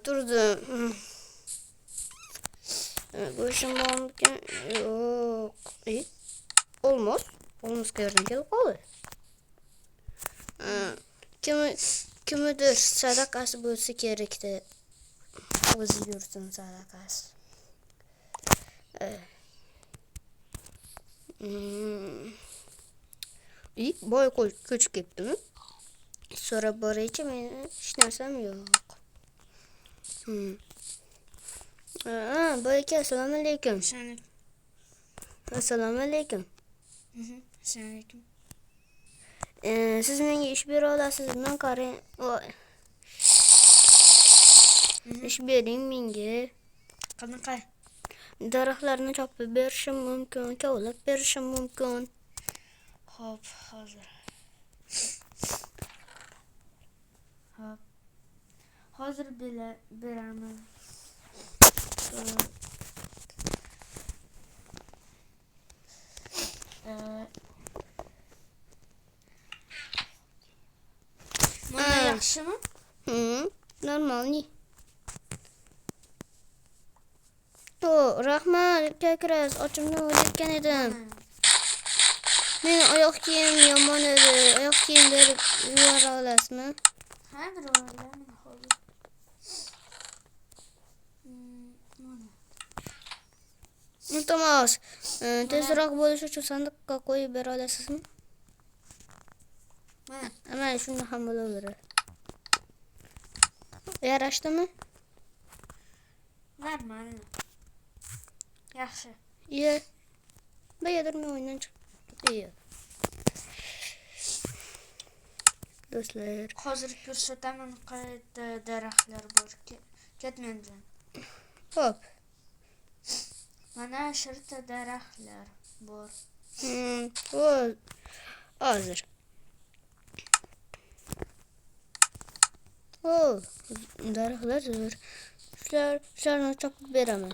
Durdu. Bu işim olmuşken yok. İyi. Olmaz. Olmaz gördüm gelip kalır. Kimidir sadakası bulsa gerekti. Özü yurtun sadakası. İyi. Boy küçük gittim. Sonra buraya için hiç nersem yok. Boyaki assalamu alaikum. Assalamu alaikum. Assalamu alaikum. Siz menga ish bera olasiz? Men qarang. Ish bering menga. Qanaqa? Daraxtlarni chopib berishim mumkin, kovlab berishim mumkin. Hop, hozir. Hop. Hozir beraman. Mana yaxshimi? Normal. Rahmat, kakras, ochimdan o'layotgan edim. Meni oyoq kiyim yomon edi. Oyoq kiyim berib yubora olasizmi? Ha, birodarlar, hozir. Iltimos, tezroq bo'lish uchun sandiqqa qo'yib bera olasizmi? Mana shunda ham bo'laveradi. Yarashdimi? Normal. Yaxshi. Iya. Bayadır men oyundan chiqib. Iya. Do'stlar, Hozir ko'rsataman qayerda daraxtlar bor. Ketmayman. hop. Mana shu yerda daraxtlar bor. Hozir. Daraxtlar zo'r. Shularni chopib beraman.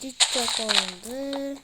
Bitta qoldi.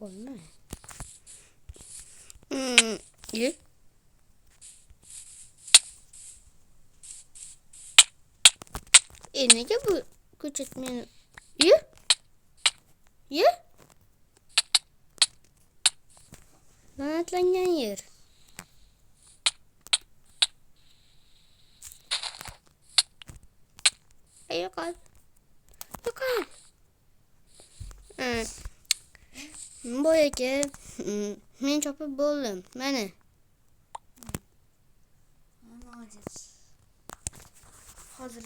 Olmaz. İyi. Nega bu ko'chat meni? Ye? Lanatlangan yer. Yo'qol. Boyagi men chopib bo'ldim. Mana. Молодец. Hozir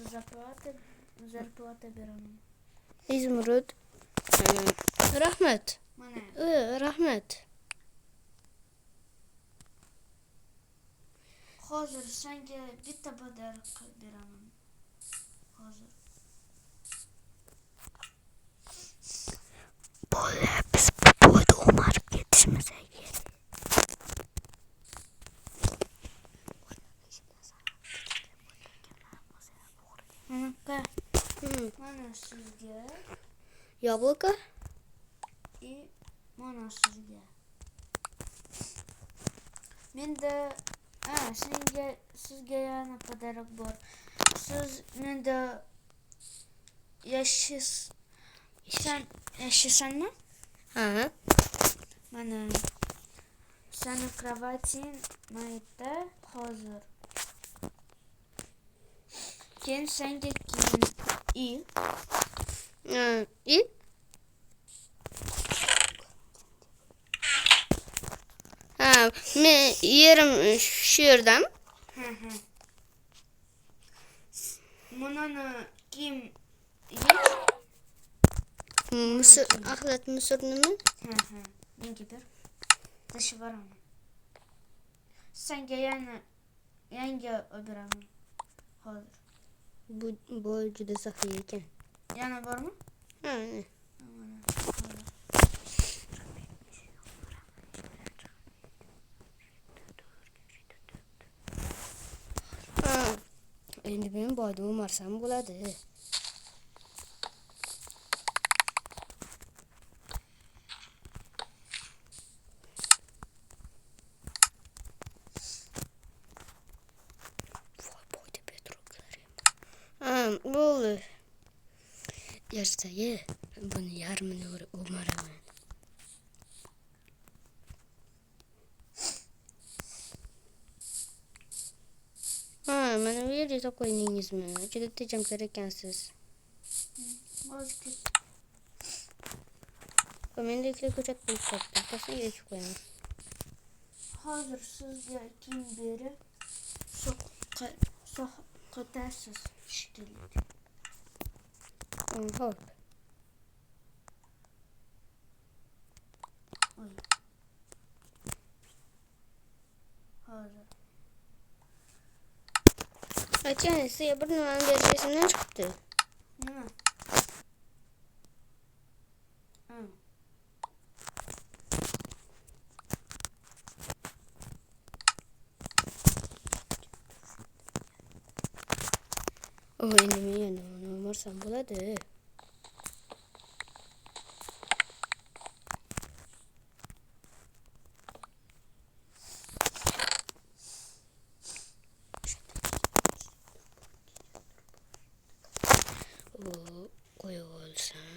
zarplata beraman. İzmirud. Rahmat. Mana. Rahmat. Hozir senga bitta badal beraman. Hozir. Biz bu boyda umarım yetişmesek. Mana sizga. Яблоко. И mana sizga. Menda sizga yana pодарок bor. Siz menda yaşasanmi? Ha. Mana senin kravatin mayda hozir. Keyin senga keyin I? Ha, men yerim shu yerdami? Bunini kim Misr, axlat Misr nima? Menga bir taşı var ama. Senga yangi oberaman. Hozir. Bu juda saxiy ekan. Yana bormi? Ha, ne? Ha. Endi men boyda o'marsam bo'ladi. Boyda petroklar. Bo'ldi. Ertaga buni yarmini o'maraman. Mana bu yerga solib qo'ydingizmi? Juda tejamkor ekansiz. Vazgeç. Menda ikkita ko'chat bo'lib qolibdi. Bittasini yechib qo'yamiz. Hozir sizga kim berib so'qotasiz shekilli. Hop. Oy. Hozir. Aytgan sizga bir nimani berish esimdan chiqibdi. Nima? Endi men yana uni o'marsam bo'ladi. Qo'yib olsam.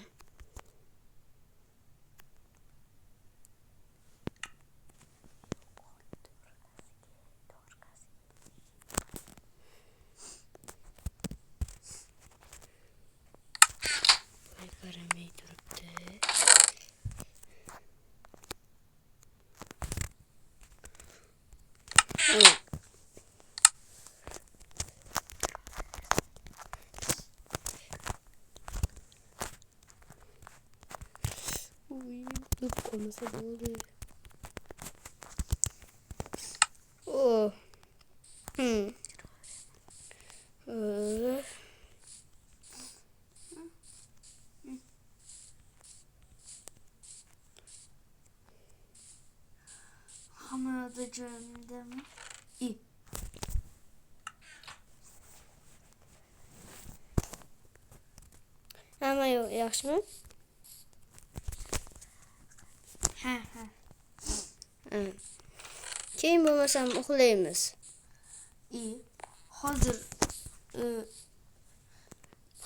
Voy qaramay turibdi. Uy, dur olmasa bo'ldi. Oh. Hamada joyimdami? İyi. Hamma yaxshimi? Ha. Keyin bo'lmasam uxlaymiz. İyi. Hozir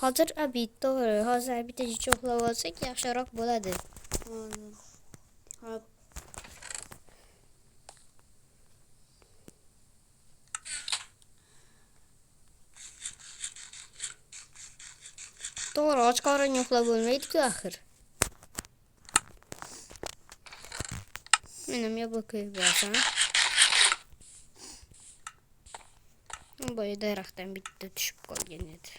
Hozir abid to'g'ri. Hozir abidgacha uxlab olsak yaxshiroq bo'ladi. hop. To'g'ri, och qoringa uxlab bo'lmaydi-ku axir. Menim yabloko borsam. Boya daraxtdan bitta tushib qolgan edi.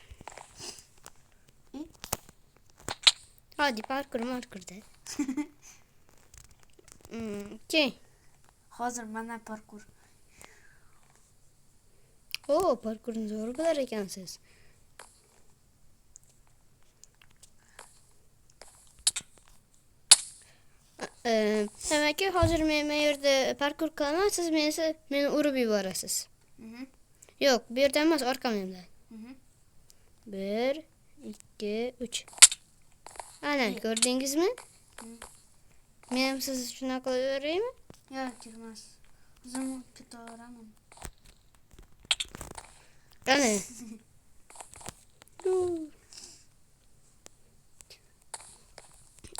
Hadi parkur-markurda. Keyin. Hozir mana parkur. Parkurni zo'r bilar ekansiz. Demakki, hozir men bu yerda parkur qilaman, siz meni urib yuborasiz. Yo'q, bu yerda emas, orqamdan. 1, 2, 3. Ana, ko'rdingizmi? Men ham siz shunaqa qilaveraymi? Yo'q, kirmas. O'zim ketaveraman. Ana.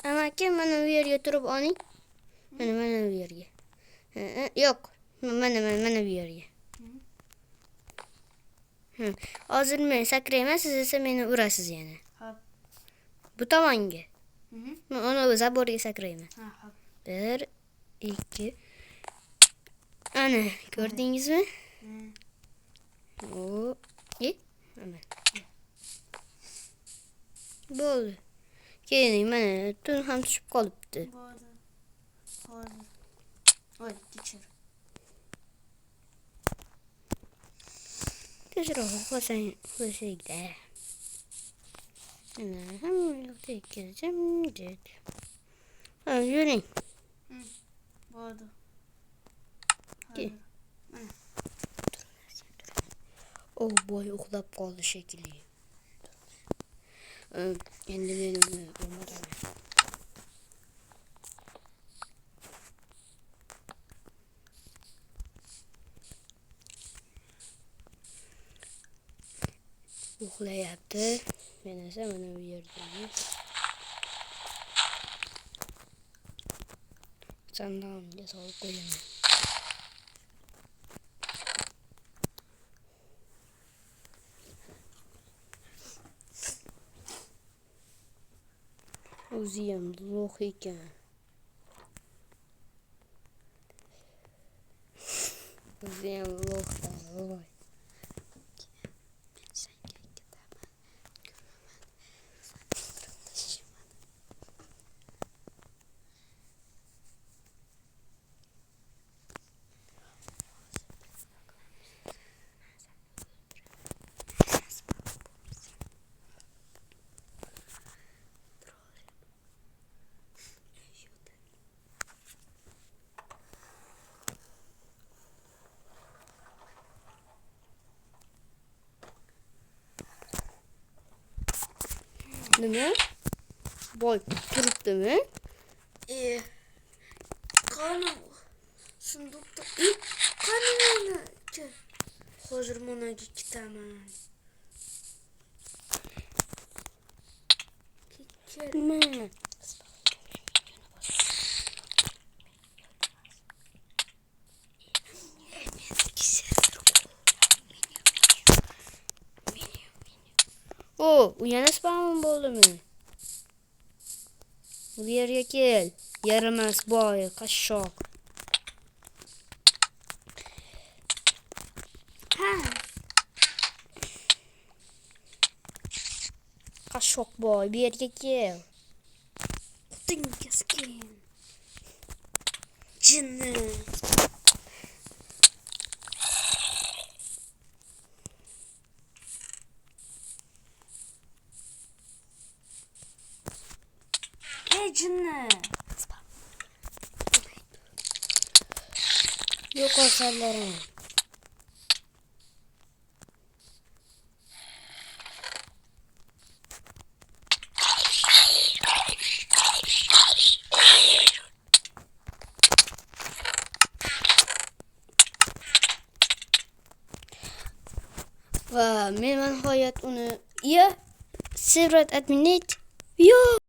Amaki, mana bu yerga turib oling. Mana bu yerga. Yo'q, mana bu yerga. Hozir men sakrayman, siz esa meni urasiz yana. Hop. Bu tomonga. Hı hı. Men uni zaborga sakrayman. Ha, hop. 1 2 Ana, ko'rdingizmi? O, mana. Bo'ldi. Keyin mana tun ham tushib qolibdi. Bo'ldi. Hozir. Voy, kechir. Tezroq qo'ysang-da. Mana hamma yoqda etkazim dedi. Ha, yuring. Bo'ldi. Ke. Hozir. Mana. O boy uxlab qoldi shekilli. Endi men uni o'miraman. Uxlayapti. Men esa mana bu yerda. Sandalga solib qo'yaman. O'ziyam lo'q ekan. O'ziyam lo'qdan voy. Nima? Boy turibdimi? Qani sunduqda. Qani meni. Hozir monaga ketaman. Nima? O, u yana spam bo'ldimi? Bu yerga kel. Yaramas boy, qashshoq. Ha. Qashshoq boy, bu yerga kel. Ding keskin. Jinni. Jinni. Yo'q olsanlarim. Va men nihoyat uni sevrat adminit. Yo'q.